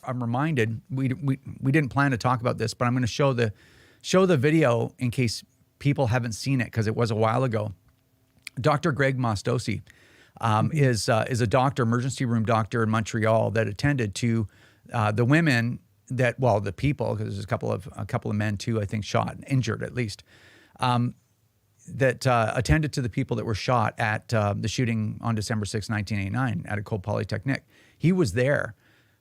I'm reminded, we didn't plan to talk about this, but I'm going to show the video in case people haven't seen it because it was a while ago. Dr. Greg Mosdossy is a doctor, emergency room doctor in Montreal that attended to the women that, well, the people, because there's a couple of men too, I think, shot, injured at least, that attended to the people that were shot at the shooting on December 6, 1989 at École Polytechnique. He was there,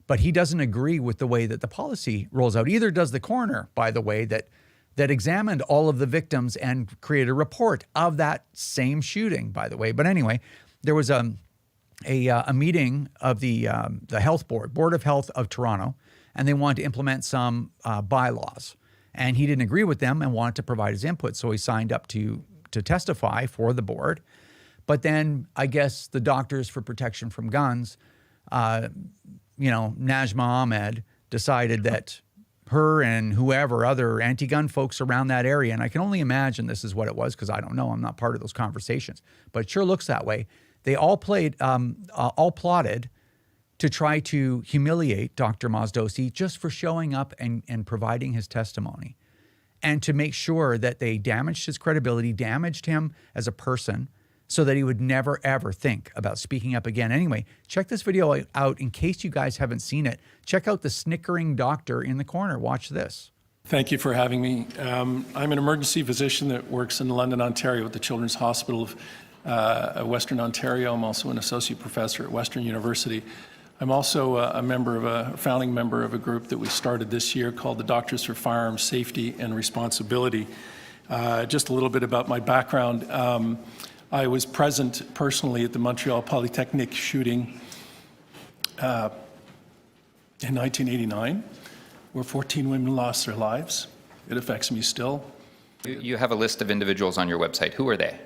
but he doesn't agree with the way that the policy rolls out. Either does the coroner, by the way, that examined all of the victims and created a report of that same shooting, by the way. But anyway, there was a meeting of the health board of health of Toronto, and they wanted to implement some bylaws. And he didn't agree with them and wanted to provide his input, so he signed up to testify for the board. But then I guess the Doctors for Protection from Guns, Najma Ahmed, decided that her and whoever other anti-gun folks around that area, and I can only imagine this is what it was because I don't know, I'm not part of those conversations, but it sure looks that way. They all plotted to try to humiliate Dr. Mosdossy just for showing up and providing his testimony, and to make sure that they damaged his credibility, damaged him as a person, so that he would never, ever think about speaking up again. Anyway, check this video out in case you guys haven't seen it. Check out the snickering doctor in the corner. Watch this. Thank you for having me. I'm an emergency physician that works in London, Ontario at the Children's Hospital of Western Ontario. I'm also an associate professor at Western University. I'm also a founding member of a group that we started this year called the Doctors for Firearms Safety and Responsibility. Just a little bit about my background. I was present personally at the Montreal Polytechnique shooting in 1989, where 14 women lost their lives. It affects me still. You have a list of individuals on your website. Who are they?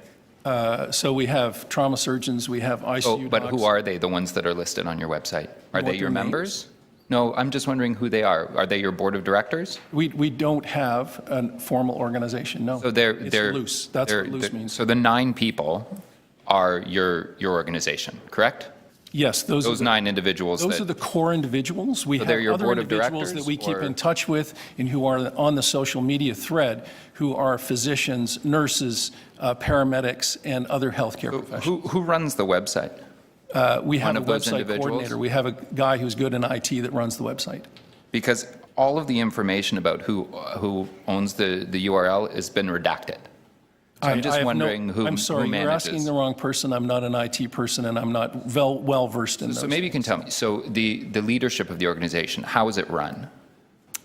So we have trauma surgeons, we have ICU but docs. who are they, the ones that are listed on your website? Are they your members? Names? No, I'm just wondering who they are. Are they your board of directors? We don't have a formal organization, no. So it's loose. That's what loose means. So the 9 people are your organization, correct? Yes, those 9 individuals. Those are the core individuals. We have your other board of individuals that we keep in touch with and who are on the social media thread, who are physicians, nurses, paramedics, and other healthcare professionals. Who runs the website? We have a website coordinator. We have a guy who's good in IT that runs the website. Because all of the information about who owns the URL has been redacted. So I'm just wondering who manages. I'm sorry, you're asking the wrong person. I'm not an IT person, and I'm not well versed in those. So maybe you can tell me. So the leadership of the organization, how is it run?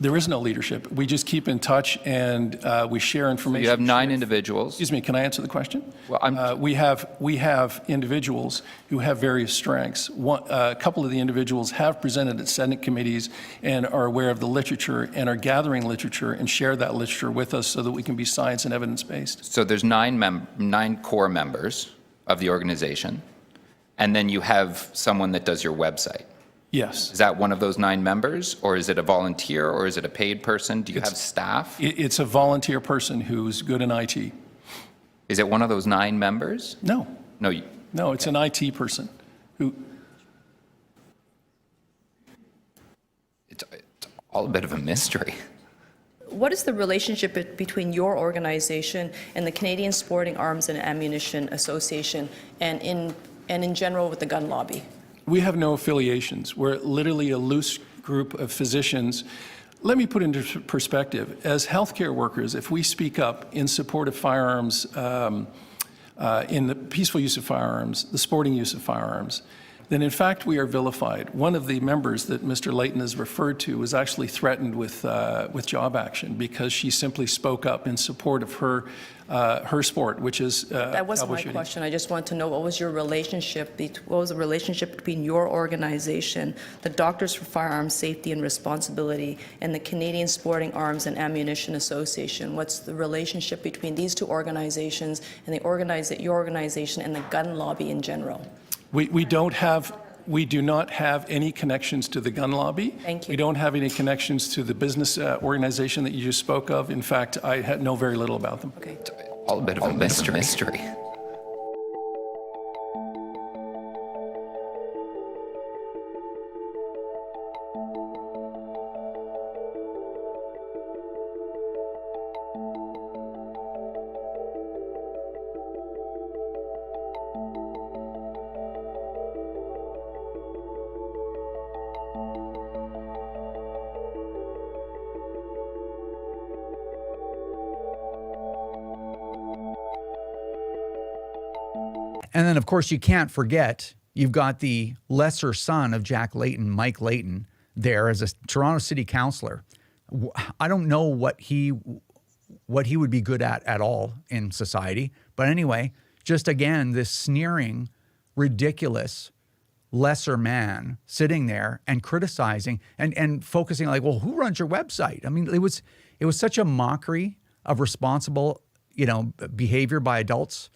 There is no leadership. We just keep in touch and we share information. So you have 9 individuals. Excuse me, can I answer the question? Well, we have individuals who have various strengths. A couple of the individuals have presented at Senate committees and are aware of the literature and are gathering literature and share that literature with us so that we can be science and evidence-based. So there's 9 core members of the organization, and then you have someone that does your website. Yes. Is that one of those 9 members, or is it a volunteer, or is it a paid person? Do you have staff? It's a volunteer person who's good in IT. Is it one of those 9 members? No. No. No, it's an IT person who. It's all a bit of a mystery. What is the relationship between your organization and the Canadian Sporting Arms and Ammunition Association, and in general with the gun lobby? We have no affiliations. We're literally a loose group of physicians. Let me put into perspective. As healthcare workers, if we speak up in support of firearms, in the peaceful use of firearms, the sporting use of firearms, then in fact we are vilified. One of the members that Mr. Layton has referred to was actually threatened with job action because she simply spoke up in support of her sport, which is that wasn't my question. I just want to know what was the relationship between your organization, the Doctors for Firearms Safety and Responsibility, and the Canadian Sporting Arms and Ammunition Association. What's the relationship between these 2 organizations and your organization and the gun lobby in general? We do not have any connections to the gun lobby. Thank you. We don't have any connections to the business organization that you just spoke of. In fact, I know very little about them. Okay. All a bit of a mystery. And then, of course, you can't forget, you've got the lesser son of Jack Layton, Mike Layton, there as a Toronto City Councillor. I don't know what he would be good at all in society. But anyway, just again, this sneering, ridiculous, lesser man sitting there and criticizing and focusing like, well, who runs your website? I mean, it was such a mockery of responsible, behavior by adults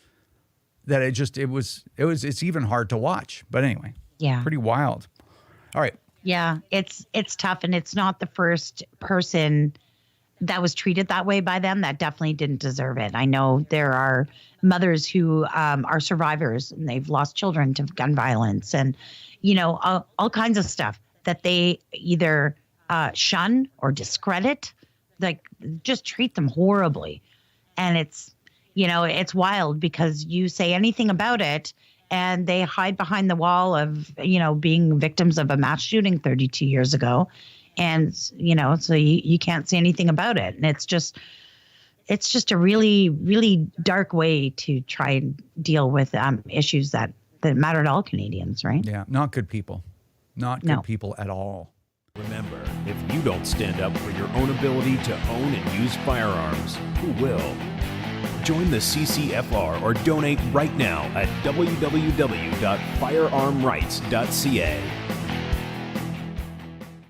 that it's even hard to watch. But anyway, Yeah. pretty wild. All right. Yeah, it's tough, and it's not the first person that was treated that way by them that definitely didn't deserve it. I know there are mothers who are survivors, and they've lost children to gun violence, and all kinds of stuff that they either shun or discredit, like just treat them horribly. And it's wild because you say anything about it, and they hide behind the wall of, being victims of a mass shooting 32 years ago. And, so you can't say anything about it. And it's just a really, really dark way to try and deal with issues that matter to all Canadians, right? Yeah, not good people. Not good people at all. Remember, if you don't stand up for your own ability to own and use firearms, who will? Join the CCFR or donate right now at www.firearmrights.ca.